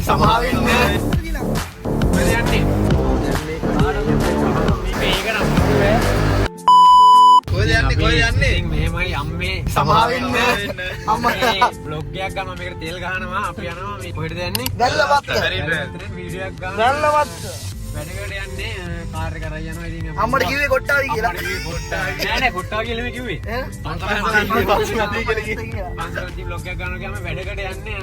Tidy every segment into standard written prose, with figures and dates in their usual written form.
සමාවෙන්න. කොහෙද යන්නේ? මෙහෙමයි අම්මේ සමාවෙන්න. අම්මා බ්ලොග් එකක් ගන්නවා මේකට තෙල් ගහනවා අපි යනවා මේ කොහෙද යන්නේ? වැල්ලවත්ත. වීඩියෝ එකක් ගන්න. වැල්ලවත්ත. වැඩකට යන්නේ කාර් එක කරා යනවා ඉතින් අම්මට කිව්වේ කොට්ටාවි කියලා. නෑ නෑ කොට්ටාවි කියලා නෙමෙයි කිව්වේ. පන්සලදී බ්ලොග් එකක් ගන්නවා කියම වැඩකට යන්නේ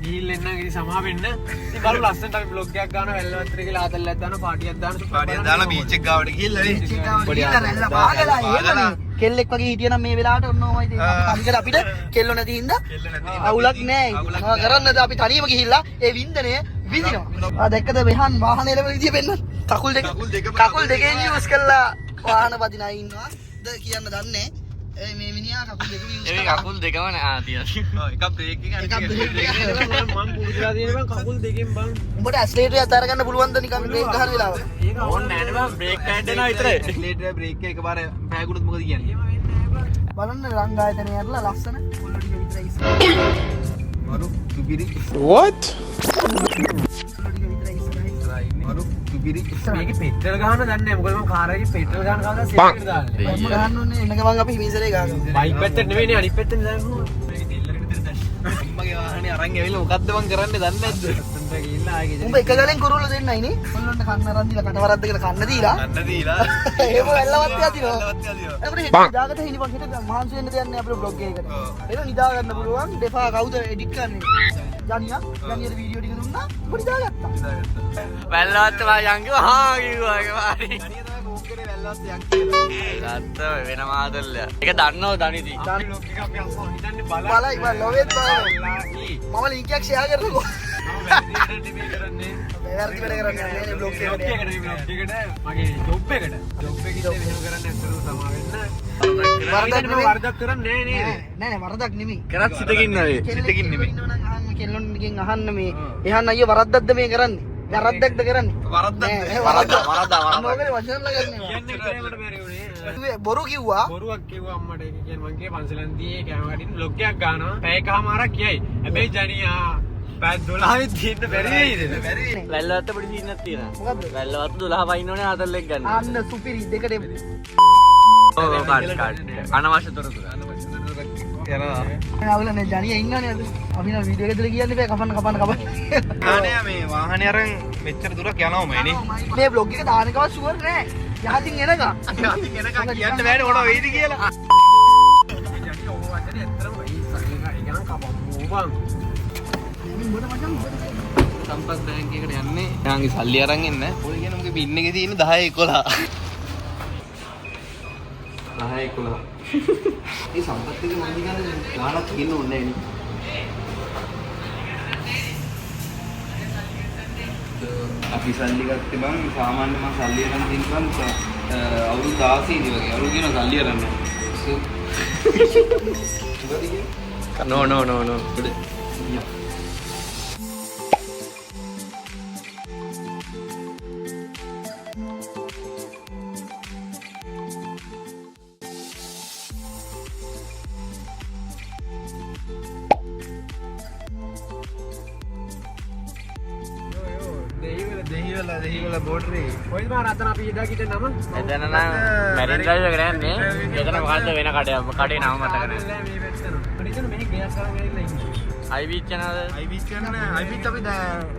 ගිහිල්ලා එන්න ඉතින් සමා වෙන්න. ඉතින් බලමු ලස්සනට අපි බ්ලොග් එකක් ගන්නවා වැල්ලවත්තට කියලා ආතල්ලක් දානවා පාටියක් දානවා බීච් එක ගාවට ගිහිල්ලා නේ. බීච් එක ගාවට ගිහිල්ලා රැල්ල පාගලා එහෙමනේ. කෙල්ලෙක් වගේ හිටියනම් මේ වෙලාවට ඔන්න ඔමයි ඉතින් අපි තනිකර අපිට කෙල්ල නැති හින්දා අවුලක් නෑ. මොනවා කරන්නද අපි තනියම ගිහිල්ලා ඒ වින්දනය විදිනවා. ආ දැක්කද මෙහන් වාහනේ ලෙවල විදිය පෙන්නන. කකුල් දෙකෙන් යූස් කරලා වාහන පදින අය ඉන්නවා. ද කියන්න දන්නේ. මේ මිනිහා කකුල් දෙකම යූස් කරලා. ඒ කකුල් දෙකම නෑ තියෙනවා. ඔව් එකක් බ්‍රේක් එක අනිත් එක මම පුරුදුලා තියෙන බං කකුල් දෙකෙන් බං. උඹට ඇස්ලේටර් එක අර ගන්න පුළුවන්ද නිකන් බ්‍රේක් ගහන වෙලාව? ඒක ඕනේ නෑ නේ බං බ්‍රේක් පැඩ් එනවා විතරයි. ඇස්ලේටර් බ්‍රේක් එක එකපාර පෑගුණොත් මොකද කියන්නේ? බලන්න රංගායතනය ඇරලා ලස්සන පොල්ල ටික විතරයි ඉස්සරහ. මරු සුපිරි. What? මේක පෙට්‍රල් ගහන්න දන්නේ නැහැ. මොකද මම කාර් එකේ පෙට්‍රල් ගහන කවදා සෙට් එකට දාන්නේ. මම ගහන්න ඕනේ එන්න ගමන් අපි හිමිසරේ ගහනවා. බයික් පැත්තට නෙවෙයි නේ අනිත් පැත්තෙන් දානවා. මේක දෙල්ලකට විතර දැන්. අම්මගේ වාහනේ අරන් ඇවිල්ලා මොකද්ද මං කරන්නේ දන්නේ නැද්ද? අතෙන්ට ගිහිල්ලා ආයෙ ගෙදර. උඹ එක ගලෙන් කුරුල්ල දෙන්නයි නේ. ඔන්නොන්න කන්න අරන් දීලා කටවරද්ද කියලා කන්න දීලා. කන්න දීලා. එහෙම වැල්ලවත් යතිනවා. වැල්ලවත් යතිනවා. අපිට දාගත හිනිපන් හිට මහන්සි වෙන්න දෙයක් නැහැ අපේ බ්ලොග් එකකට. ඒක නිදා ගන්න පුළුවන්. දෙපා කවුද එඩිට් කරන්නේ? ජනියා ජනියට වීඩියෝ ටික දුන්නා. උඹ නිදාගත්තා. වැල්ලවත් මා යන් කිව්වා හා කිව්වා ඒක මාරි. ජනියා තමයි ෆෝන් කරේ වැල්ලවත් යන් කියලා. වැල්ලවත් වෙන මාතල්ලයක්. ඒක දන්නවද දනිති? බ්ලොග් එක අපි අම්මෝ හිතන්නේ බලයි බල ලොවෙත් බලයි. මම ලින්ක් එකක් ෂෙයා කරනකො. වැරදි වැඩ කරන්නේ නැහැ බ්ලොග් එකට. මගේ ජොබ් එකට. ජොබ් එකේ මෙහෙම කරන්නේ ඇත්තටම තමා වෙන්න. වරදක් කරන්නේ නෑ වරදක් නෙමෙයි. කරත් සිතකින් නෙමෙයි. සිතකින් නෙමෙයි. කෙල්ලොන්ගෙන් අහන්න මේ එහන්න අයියෝ වරද්දක්ද මේ කරන්නේ? වැරද්දක්ද කරන්නේ? වරද්දා. මොකද වචන ලගන්නේ? කියන්නේ කරේමට බැරි උනේ. බොරු කිව්වා. බොරුවක් කිව්වා අම්මට. ඒක කියන්නේ මං කියේ පන්සලන්දී කැම කඩින් බ්ලොග් එකක් ගන්නවා. පැයකමාරක් කියයි. හැබැයි ජනියා පැය 12 දින්න බැරි වෙයිද? බැරි. වැල්ලවත්ත පොඩි සීනක් තියෙනවා. මොකද්ද? වැල්ලවත්ත 12 වයින් ඕනේ ආතල්ලෙක් ගන්න. අන්න සුපිරි දෙකට ඔව් කාඩ් අනවශ්‍ය තොරතුරු යනවා. අවුලනේ ජනියා ඉන්නවනේ අද. අපි නම් වීඩියෝ එකදලා කියන්නේ බෑ කපන්න. ආනේ මේ වාහනේ අරන් මෙච්චර දුරක් යනවමයි නේ. මේ බ්ලොග් එක දාන එකවත් ෂුවර් නෑ. යහතින් එනකම්. යහතින් එනකම් කියන්න බෑනේ ඕන වෙයිද කියලා. ජනියා ඕව වචනේ ඇත්තටම වෙයි. ඒක නම් කපමු බං. සම්පත් බැංක් එකට යන්නේ. යාන්ගේ සල්ලි අරන් එන්න. ඔය කියන උගේ පින් එකේ තියෙන 10 11. 10 11. ඒ සම්පත් එක මම නිකන් ගානක් කියන්න ඕනේ නේ. අපි සල්ලි ගත්තේ බං සාමාන්‍ය මම සල්ලි අරන් තින්නම් අවුරුදු 16 ඉඳි වගේ. අවුරුදු කියන සල්ලි අරන් නෑ. No. දෙහිවල බෝඩරේ කොයිද මම රතන අපි එදා කිට නම එතන නම් මැරින් ඩ්‍රයිව් එක කරන්නේ එතන මොකද්ද වෙන කඩේ නම මතක නැහැ මේ වැටෙනවා මෙතන මෙහි ගෑස් කරන් ගිහිල්ලා ඉන්නේ අයිබීච් යනවාද අයිබීච් අපි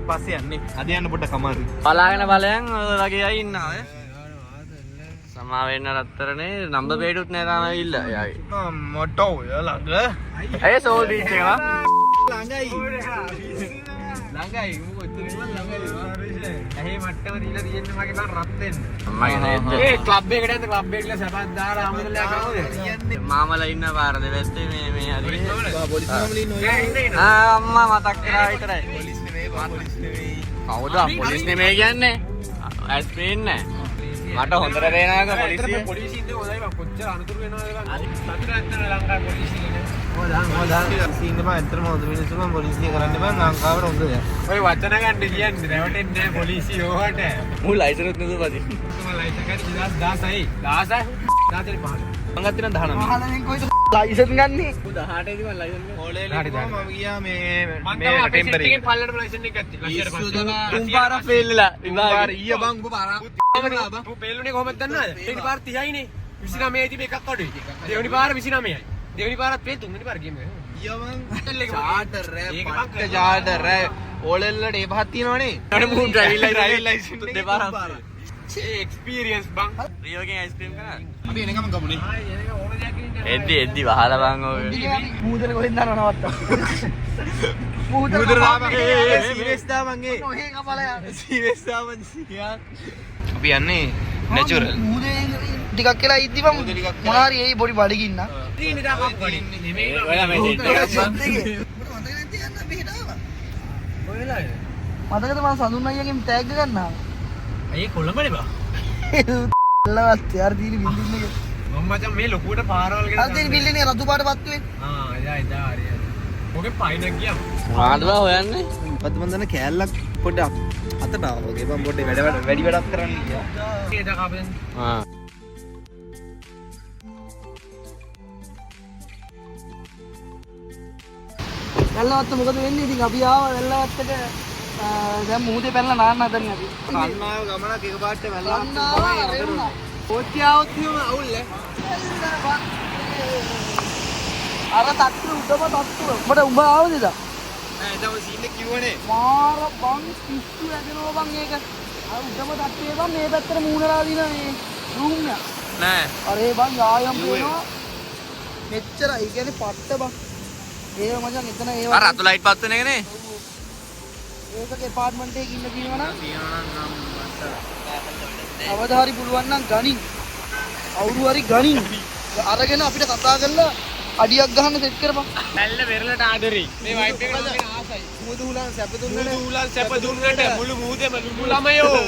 පස්සේ යන්නේ අද යන්න පොඩ්ඩක් අමාරුයි බලාගෙන බලයන් ඔය වගේ අය ඉන්නවා සමා වෙන්න රත්තරනේ නම්බර් ප්ලේටුත් නෑ තාම ඇවිල්ලා එයාගේ මොටෝ ළඟ අය සෝල් බීච් එක ළඟයි මොකද ළඟයි ඇහි මට්ටම දීලා තියෙන්නේ මගේ බං රත් වෙන්න මගේ නේද ඒ ක්ලබ් එකට යන්න ක්ලබ් එකේ සපත් දාලා ආමුදලයා කරනවද මාමලා ඉන්න පාර දෙවැත්තේ මේ හරි පොලිස් මාමලා ඉන්නේ අම්මා මතක් කරා විතරයි පොලිස් නෙමෙයි කවුද පොලිස් නෙමෙයි කියන්නේ ඇස් පේන්නේ මට හොඳට රේනාක පොලිසිය පොලිසියෙන් හොඳයි බං කොච්චර අනුතුරු වෙනවද බං සතුට ඇත්තට ලංකාවේ පොලිසිය හොඳ සීන් එක ඇත්තටම හොඳ මිනිස්සු මම පොලිසිය කරන්නේ බං ලංකාවට හොඳද ඔය වචන ගන්න කියන්නේ රැවටෙන්නේ නැහැ පොලිසිය ඕවට මූ ලයිසන්ස් නෙද පදි මම ලයිසන්ස් ගන්න 2016යි 16 15 මං ගත්තේ නම් 19 15 කොයිද ලයිසන් ගන්නේ 18 දී මම ලයිසන් ගත්තා. ඕලෙලි මම ගියා මේ ටෙම්පරරි එකෙන් පල්ලට ලයිසන් එක ගත්තා. තුන් පාරක් ෆේල් වෙලා පාර ඊය බං ඔබ පාර ඔබ පෙල්ලුනේ කොහොමද දන්නවද? දෙවෙනි පාර 30යි නේ. 29 දී මේකක් අඩුයි. දෙවෙනි පාර 29යි. දෙවෙනි පාරත් ෆේල් තුන්වෙනි පාර ගියම. චාටර් රෑ ඕලෙල්ලට ඒ පහක් තියෙනවනේ. අර මූ ඩ්‍රයිවිං ලයිසන් දෙපාරක්. ඒ එක්ස්පීරියන්ස් බං. රියෝගෙන් අයිස්ක්‍රීම් කරා. අපි එනකම් ගමුනේ. එද්දි වහලා බං ඔය මූදල කොහෙන්ද නවත්තා මූදල සීරියස් දාමන් ඒ ඔහේ කපලා යන්න සීරියස් දාමන් සියා අපි යන්නේ නැචරල් මූදේ ටිකක් කියලා ඉද්දි මම මොනාරි ඒ පොඩි බඩගින්න තීනි දාපක් වඩි. නෙමෙයි. ඔයා මේ මතකද මම සඳුන් අයියාගෙන් ටැග් ගන්නවා අයියේ කොළඹනේ බා. ලවත් යාර දීලි බින්දින්න එක මම මචං මේ ලොකුවට පාරවල් ගෙන. අර දීලි බිල්ලනේ රතු පාට පත්තුවේ එදා හරි. ඔගේ පයින් ගියා. මොනවද හොයන්නේ පත් මන් දන්න කෑල්ලක් පොඩ්ඩක් අතට ආවා වගේ මම පොඩ්ඩේ වැඩි වැඩක් කරන්න ගියා එදා කාපෙන්. ආ වැල්ලවත්ත මොකද වෙන්නේ ඉතින් අපි ආවා වැල්ලවත්තට දැන් මුහුදේ පැනලා නාන්න හදන්නේ අපි කන්නාව ගමනක් එක පාට වැල්ලක් කන්නාව රෙවුනා කොච්චි આવොත් එහෙම අවුල් ඈ අර තත්තු උඩම තත්තු උඹට උඹ ආවද එදා නෑ එදා ඔය සීන් එක කිව්වනේ මාර බං පිස්සු ඇදෙනවා බං ඒක අර උඩම තත්තුවේ බං මේ පැත්තට මූණලා දින මේ රූම් එක නෑ අරේ බං යායම් වෙනවා මෙච්චර ඒ කියන්නේ පට්ට බං ඒ මචං එතන ඒ අර අතු ලයිට් පත් වෙන එකනේ ඒකගේ ඇපාර්ට්මන්ට් එකේ ඉන්න කියනවා තියනවා නම් මට අවදා හරි පුළුවන් නම් ගනින් අවුරු හරි ගනින් අරගෙන අපිට කතා කරලා අඩියක් ගහන්න සෙට් කරපන් නැල්ල වෙරළට ආදරේ. මේ වයිෆ් එක නෝගෙන ආසයි. මුදු උලන් සැප දුන්නනේ මුළු උලන් සැප දුන්නට මුළු මුහුදේම ලුණු ළමයෝ.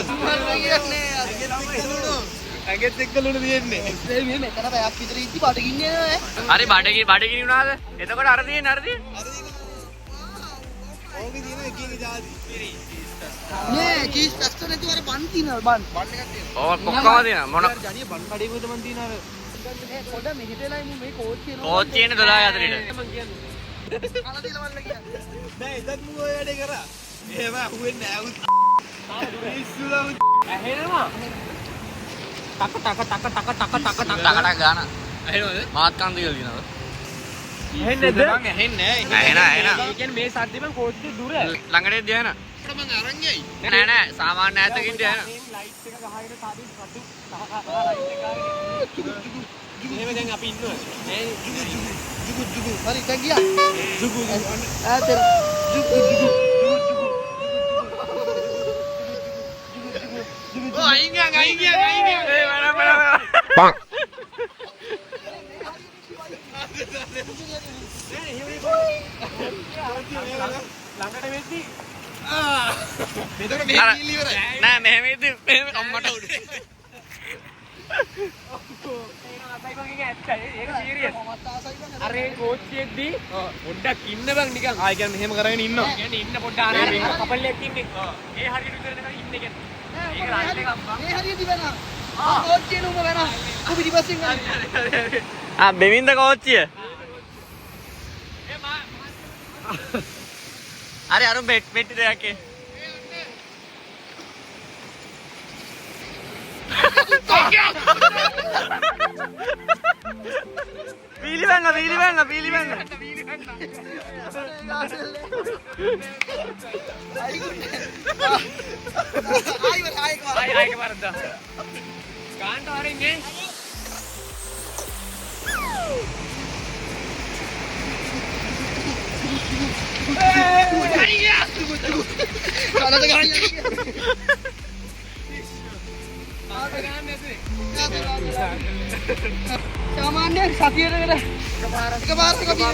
ඇගෙත් එක්කලුණ තියෙන්නේ මේ මෙතන පැයක් විතර ඉද්දි බඩගින්නේ නෑ හරි බඩගිනි වුණාද එතකොට අර තියෙන්නේ ඕකේ තියෙන එක එක જાති නේ චීස් පැස්ටෝ නැතුව අර බන් තියනවා බන් බන් එකක් තියෙනවා ඕක කොක්කම තියෙනවා මොන ජනිය බන් කඩේකුද මන් තියන අර පොඩ මෙහෙටලා ඉමු මේ කෝච්චිය නෝ කෝච්චියනේ 12 4ට අල දිලවල්ල කියන්නේ නෑ එතත් මු ඔය වැඩේ කරා එහෙම අහුවෙන්නේ නෑ උත් ඉස්සුලා ඇහෙනවා. ටක ගාන ඇහෙනවද? මාත් කන්ද කියලා කියනවා ඇහෙන්නේ නැද්ද? මං ඇහෙන්නේ නෑ ඇහෙන ඒ කියන්නේ මේ සද්දෙ මං කෝච්චියේ දුර. ළඟට දියන මං අරන් යයි නෑ සාමාන්‍ය ඈතකින් දියන ලයිට් එක ගහගෙන සාදී සතු එහෙම දැන් අපි ඉන්නවා. ජුගු හරි දැන් ගියා ජුගු ඈතර ජුගු ඔය අයින් ගියා ඒ බල ළඟට වෙද්දි මෙතන මෙහෙ කිලි ඉවරයි නෑ මෙහෙම ඉද්දි මෙහෙම අම්මට උඩ අර ඒ කෝච්චියේදී පොඩ්ඩක් ඉන්න බං නිකන්. ආයි කියන්නේ මෙහෙම කරගෙන ඉන්නවා කියන්නේ ඉන්න පොඩ්ඩක් අනාරින්න කපල්ලයක් ඉන්නේ. ඒ හරියට විතර නේද ඉන්නේ කියන්නේ. ඒක රයිට් එකක් බං. මේ හරියට වෙනවා කෝච්චිය නුඹ වෙනවා කුපි දිපස්සෙන් ගන්න බෙමින්ද කෝච්චිය අර අර පෙට්ටි දෙයක් පීලිවන්න ආයෙ වරද්දා. කාන්ට වරින්නේ. කනද ගහන්නේ සාමාන්‍යයෙන් සතියේකට එකපාරක් අපි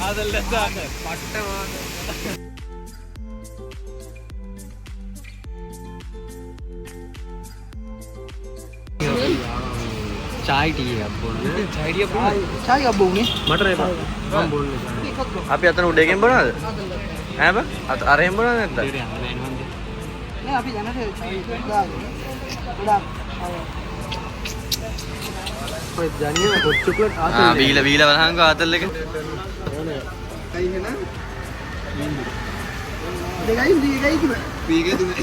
ආදල් ලස්සාක පට්ටමාන. चाय टी है अब बोलने चाय टी अब චායි ගබ්බුනේ मटर है हम बोलने අපි අතන උඩේකින් බොනවද ඈ බං අරෙන් බොනවද නැද්ද නෑ අපි දැනට චායි දාගෙන ගොඩක් ඔය ජනිය හොට් චොක්ලට් බීලා බලහන්කෝ ආතල් එක. දෙකයි කිව්ව. පීගේ තුනේ.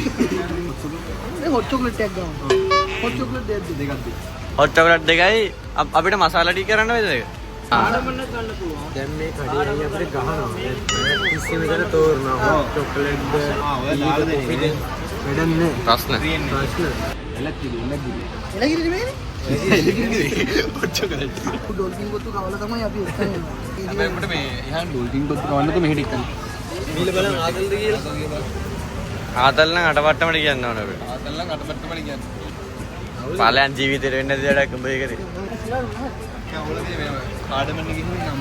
දැන් හොට් චොක්ලට් එකක් ගමු. හොට් චොක්ලට් දෙකක් දෙකක්. හොට් චොකලට් දෙකයි අපිට මසාලා ටික කරන්න වේද ඒක? ආඩමන්න ගන්න පුළුවන්. දැන් මේ කඩේ අපිට ගහනවා. කිසිම විදිහට තෝරනවා. හොට් චොක්ලට්ද ඔය දාලා දෙන්න. වැඩක් නෑ. ප්‍රශ්න. එලකිරි. එළකිරි නෙමෙයිනේ. Hot chocolate. ඩොල්ෆින් කොත්තු කවලා තමයි අපි එක්කන් යන්නේ. හැබැයි අපිට මේ ඉහන් ඩොල්ෆින් කොත්තු කවන්නත් මෙහෙට එක්කන්නේ. බීල බලන්න ආදල්ද කියලා. ආතල් නම් අටපට්ටමට කියන්න ඕන අපිට. ආතල් නම් අටපැත්තමද කියන්නේ. පාලයන් ජීවිතේට වෙන්න දෙයක් උඹ ඒකනේ. කවුලදී මේ කාඩමන් එකේ ඉන්නේ නම්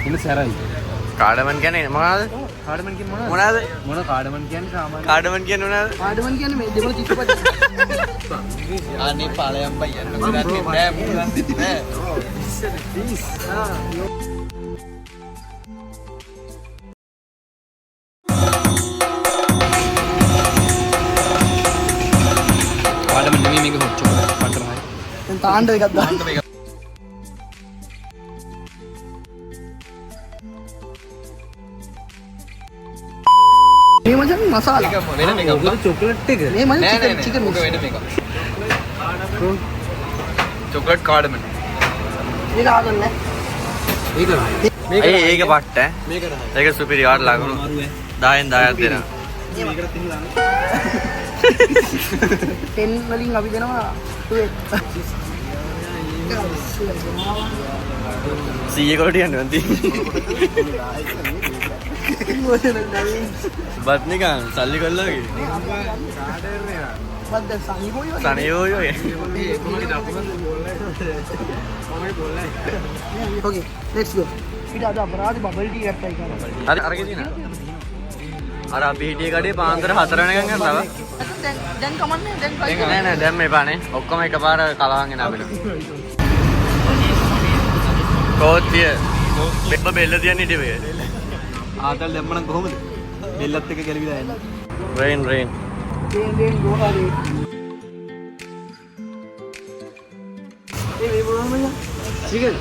ඉන්න සැරයි. කාඩමන් කියන්නේ මොනවද? කාඩමන් කියන්නේ මොනවද? මොන කාඩමන් කියන්නේ සාමාන්‍ය කාඩමන් කියන්නේ මොනවද? ආඩමන් කියන්නේ මේ දෙමළ චිත්‍රපටය. අනේ පාලයන් බයි යන්න කරන්නේ නෑ මුලන් දෙති නෑ. කාඩමන් නෙමෙයි මේක හොට් චොකලට් පටරයි. දැන් තාණ්ඩව එකක් දාන්න. මේ මචං මසාලා. ඒක වෙන මේක. චොක්ලට් එක. මේ මචං නෑ නෑ චිකන් නෑ. වෙන මේක. චොකලට් කාඩමන්. ඒක ආගන්නේ. ඒක ඒක පට්ට ඈ. මේක නෑ. ඒක සුපිරි වාට ලකුණු 10න් 10ක් දෙනවා. මේකට තියලා 10 වලින් අපි දෙනවා 2. 100 කොට යනවා දී. බත් නිකන් සල්ලි කොල්ලා වගේ. බද්ද සනිබෝයි වගේ. සනියෝයි වගේ. Okay, let's go. ඊට අද අපරාධ බබල් ටී එකක් try කරනවා. හරි අරගෙන තියෙනවා. අර අපි හිටියේ කඩේ පාන්දර 4 වෙනකන් යනවා. දැන් කමන්නේ දැන් try නෑ නෑ දැන් මේපානේ. ඔක්කොම එකපාර කලවම් එන අපිට. කෝත්තිය. බෙල්ල බෙල්ල තියන්නේ ඉතින්. ආතල් දැම්මනම් කොහොමද? බෙල්ලත් එක ගැලවිලා යන්නේ. රේන් දෙන් ගෝහරි. මේ මොනවද? චිකන්.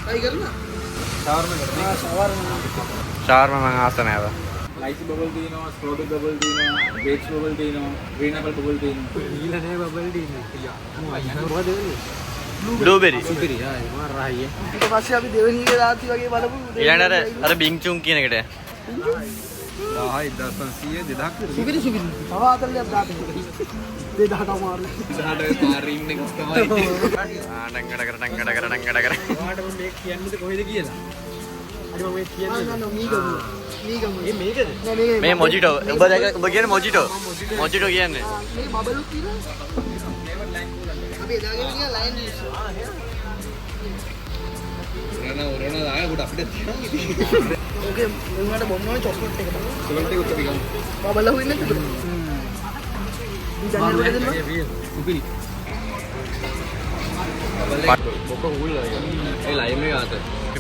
try කරන්න. ෂවර්ම කරන්නේ. ෂාර්ම මං ආස නෑ. ලයිසි බබල් තියෙනවා, ස්ට්‍රෝබෙරි බබල් තියෙනවා, බේච් බබල් තියෙනවා, ග්‍රීන් ඇපල් බබල් තියෙනවා. බීල නෑ බබල් ටී නේ. මොකද වෙන්නේ? බ්ලූබෙරි. සුපිරි. ආ මම රාහියේ. ඊට පස්සේ අපි දෙවෙනි එක දාති වගේ බලමු. ඊළඟට අර බින් චුන් කියන එකට. 10500 2000 සුපිරි. තව ආතල්ලයක් දාන්න. 2000ට අමාරු. 2000ට පාරින් එක තමයි. ඩංගඩ කර ඩංගඩ කර ඩංගඩ කර. ඔයාලට මම මේක කියන්නේද කොහෙද කියලා? අද මම මේක කියන්නේ. නෑ මීගම. මේ මේකද? නෑ මේ මොජිටෝ. ඔබ කියන්නේ මොජිටෝ. මොජිටෝ කියන්නේ. මේ බබලුත් තියෙනවා. අපි එදාගෙන ගියා ලයන් ජූස්. රණ දාය උඩ අපිට තියෙනවා ඉතින්. ඕකේ මුන්ට බොන්නෝනේ චොක්ලට් එක තමයි. චොකලට් එක උත්තර ගමු. බබල හොින්නේ නැද්ද? ජනල් වල දෙන්නවා. සුපිරි. බොක උල් ඒ ලයිම් එක ආත.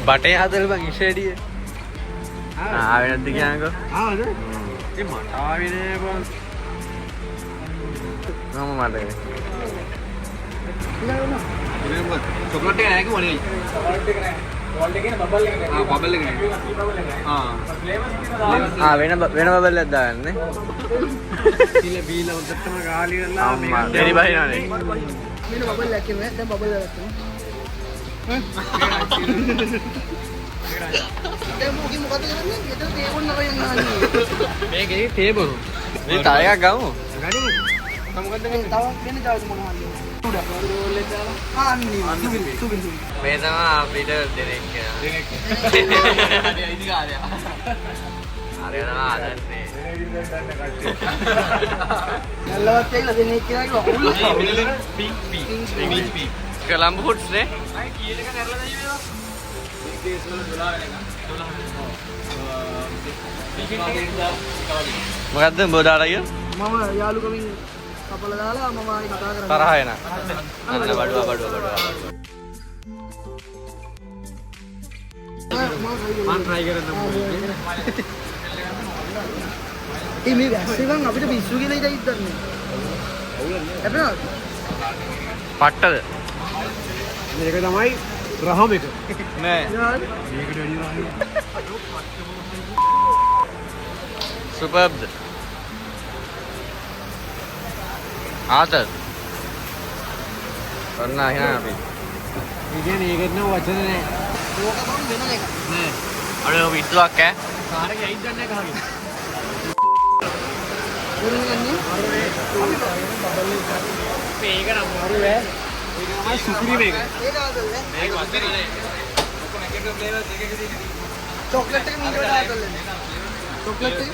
බටේ හදල බං ඉෂෙඩිය. ආවෙ නැද්ද කියනකෝ. ආවද? ඒ මට ආවේ නෑ බං. මම මතකයි. චොකලට් එක නෑ කිව්වනේ. චොකලට් එක නෑ. වෝල්ට් එකේ බබල් එක නෑ. බබල් එක නෑ. වෙන බබල් එකක් දාගන්නේ. බීල උඩටම ගාලි කරලා අම්මා දෙරි බහිනවනේ. මෙන්න බබල් එකක් නේ. දැන් බබල් එකක් තියෙනවා. දැන් මොකද කරන්නේ? ගෙදර තේ බොන්න අරන් යන්නේ. මේකේ තේ බොරු. මේ තව එකක් ගමු. ගනිමු. මොකද මේ තව වෙන තව මොනවද? උඩ. ආ අන්නේ සුබින්. මේ තමයි අපිට දෙනෙක් දෙනෙක්. හරි අයිතිකාරයා. හරි යනවා ආදන්නේ. නල්ලවත් ඇවිල්ලා දෙන්නේ කියලා කිව්වා. Pink P. ඉංග්‍රීසි පී. කොළඹ ෆුඩ්ස් නේ. අය කීයක කරලා දැයි වේවා. ඉතින් වල 12 වෙනකම්. 12. මොකද්ද උඹ දාලා අයියෝ? මම යාළුකමින් කපලා දාලා මම ආයි කතා කරා. තරහ එන. අන්න බඩුවා. මම try කරන්න ඕනේ. මේ වැස්සෙන් අපිට පිස්සු කියලා ඉතින් ඉතින් හැපෙනවද? පට්ටද? මේක තමයි රහම එක. නෑ. මේකට වැඩි රහම. සුපර්බ්ද? ආතල්. ඔන්න එහෙනම් අපි. ඒ කියන්නේ ඒකෙත් නම් වචන නෑ. ඕක තමයි වෙන එක. නෑ. අර විශ්වාසයක් ඈ. කාර් එකේ ඇයිද ගන්න එක හරියට. වෙන ගන්නේ? මේක නම් හරි වේ. ඒක තමයි සුපිරි මේක. ඒක ආදල් නේ. මේක වස්තේ නෑ. ඔක නැකෙට ෆ්ලේවර්ස් එකක තියෙන. චොක්ලට් එක මීට වඩා ආදල් නේ. චොක්ලට් එක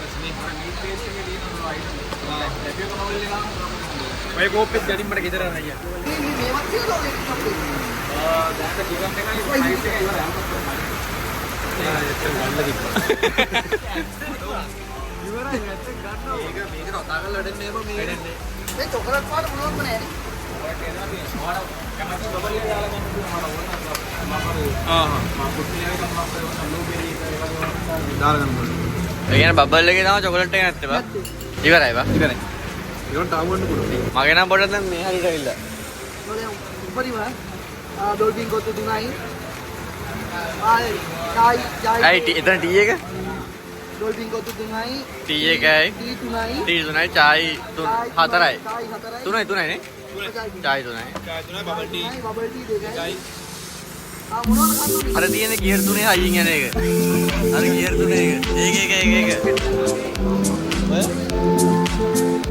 ඔය කෝප්පෙත් ගනින් මට ගෙදර යන්න අයියා. මේවත් තියෙනවා ඒක චොක්ලට්. දැන් චිකන් එකයි ෆ්‍රයිස් එකයි ඉවරයි. ඉවරයි නැත්නම් ගන්නවා. මේක කතා කරලා වැඩන්නේ නෑ මේ. මේ චොක්ලට් පාට මොනවද නෑනේ. කැමති බබල් එක දාලා ගන්න පුළුවන් මම ඕන. මම පුත්තිනේ එකක් මම බ්ලූබෙරි එක දාලා ගන්න පුළුවන්. ඒ කියන්නේ බබල් එකේ තමයි චොකලට් එක නැත්තේ බා. ඉවරයි බා. ඉවරයි. ඒකට තාම වන්න පුළුවන්. මගේ නම් පොඩ්ඩක් දැන් මේ හරියට ඇවිල්ලා. මොලේ උපරිම ඩොල්ෆින් කොත්තු 3යි. ආයි ඇයි එතන ටී එක? ඩොල්ෆින් කොත්තු 3යි. ටී එකයි ටී 3යි. ටී 3යි චායි 4යි. චායි 4යි. 3යි නේ? චායි 3යි. චාය තුනයි බබල් ටී. බබල් ටී දෙකයි. චායි. මොනවද කන්නේ? අර තියෙන ගියර් 3 හයියෙන් යන එක. අර ගියර් 3 එක. ඒක.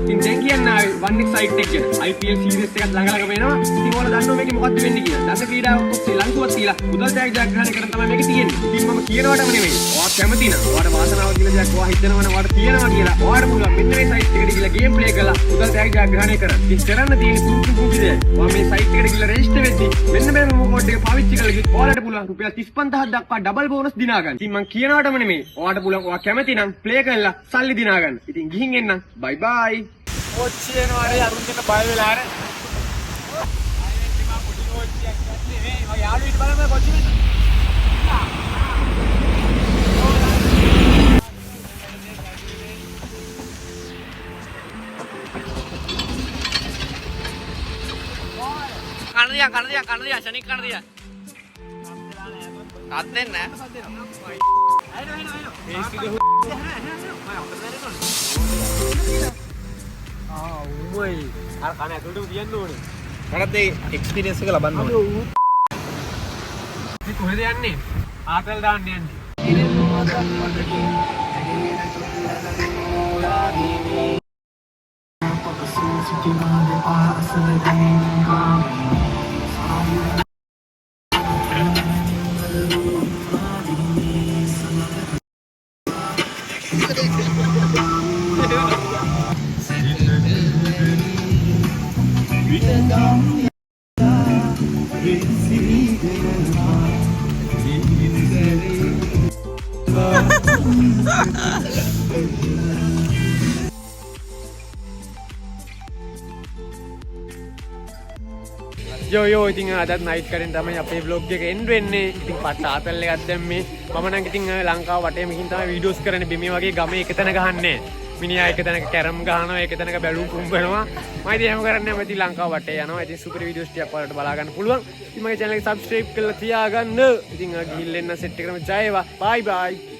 ඉතින් දැන් කියන්න ආවේ වන් එක් සයිට් එක ගැන. IPL සීරීස් එකක් ළඟ වෙනවා. ඉතින් ඔයාලා දන්නවා මේකේ මොකක්ද වෙන්නේ කියලා. දස ක්‍රීඩාවක් ඔස්සේ ලංකුවක් තියලා මුදල් තෑගි ජයග්‍රහණය කරන තමයි මේක තියෙන්නේ. ඉතින් මම කියනවටම නෙමෙයි. ඔයා කැමති නම් ඔයාට වාසනාව කියලා දෙයක් ඔයා හිතනවා නම් ඔයාට තියෙනවා කියලා. ඔයාට පුළුවන් මෙන්න මේ සයිට් එකට ගිහලා ගේම් ප්ලේ කරලා මුදල් තෑගි ජයග්‍රහණය කරන්න. ඉතින් කරන්න තියෙන්නේ පුංචි දේ. ඔයා මේ සයිට් එකට ගිහලා රෙජිස්ටර් වෙද්දි මෙන්න මේ ප්‍රොමෝ කෝඩ් එක පාවිච්චි කරලා ගිහින් ඔයාලට පුළුවන් රුපියල් 35000ක් දක්වා ඩබල් බෝනස් දිනා ගන්න. ඉතින් මම කියනවටම නෙමෙයි. ඔයාට පුළුවන් ඔයා කැමති නම් ප්ලේ කරලා සල්ලි දිනා ගන්න. ඉතින් ගිහින් එන්නම්. බයි බයි. ඔච්චියනවා හරි අරුන්ට බය වෙලා අර. ආයෙත් මම පොඩි ඔච්චියක් ගත්තේ මේ මගේ යාළුවෙක් බලන්න කොච්චි වෙන්නේ. කන දියා ශනික් කන දියා. තාත් දෙන්න නෑ. උමයි. අර කන ඇතුළටම තියන්න ඕනේ. මටත් ඒ එක්ස්පීරියන්ස් එක ලබන්න ඕනේ. ඉතින් කොහෙද යන්නේ? ආතල් දාන්න යන්නේ. යෝ ඉතින් අදත් නයිට් කරෙන් තමයි අපේ vlog එක එන්ඩ් වෙන්නේ. ඉතින් පට්ට ආතල් එකක් දැම්මේ. මම නම් ඉතින් ලංකාව වටේම ගිහින් තමයි වීඩියෝස් කරන්නේ. බිමේ වගේ ගමේ එක තැන ගහන්නේ. මිනිහා එක තැනක කැරම් ගහනවා, එක තැනක බැලුම් පුම්බනවා. මම ඉතින් එහෙම කරන්නේ නැහැ. මම ඉතින් ලංකාව වටේ යනවා. ඉතින් සුපිරි වීඩියෝස් ටිකක් ඔයාලට බලා ගන්න පුළුවන්. ඉතින් මගේ channel එක subscribe කරලා තියාගන්න. ඉතින් ගිහින් එන්න සෙට් එකටම ජය වේවා. bye bye.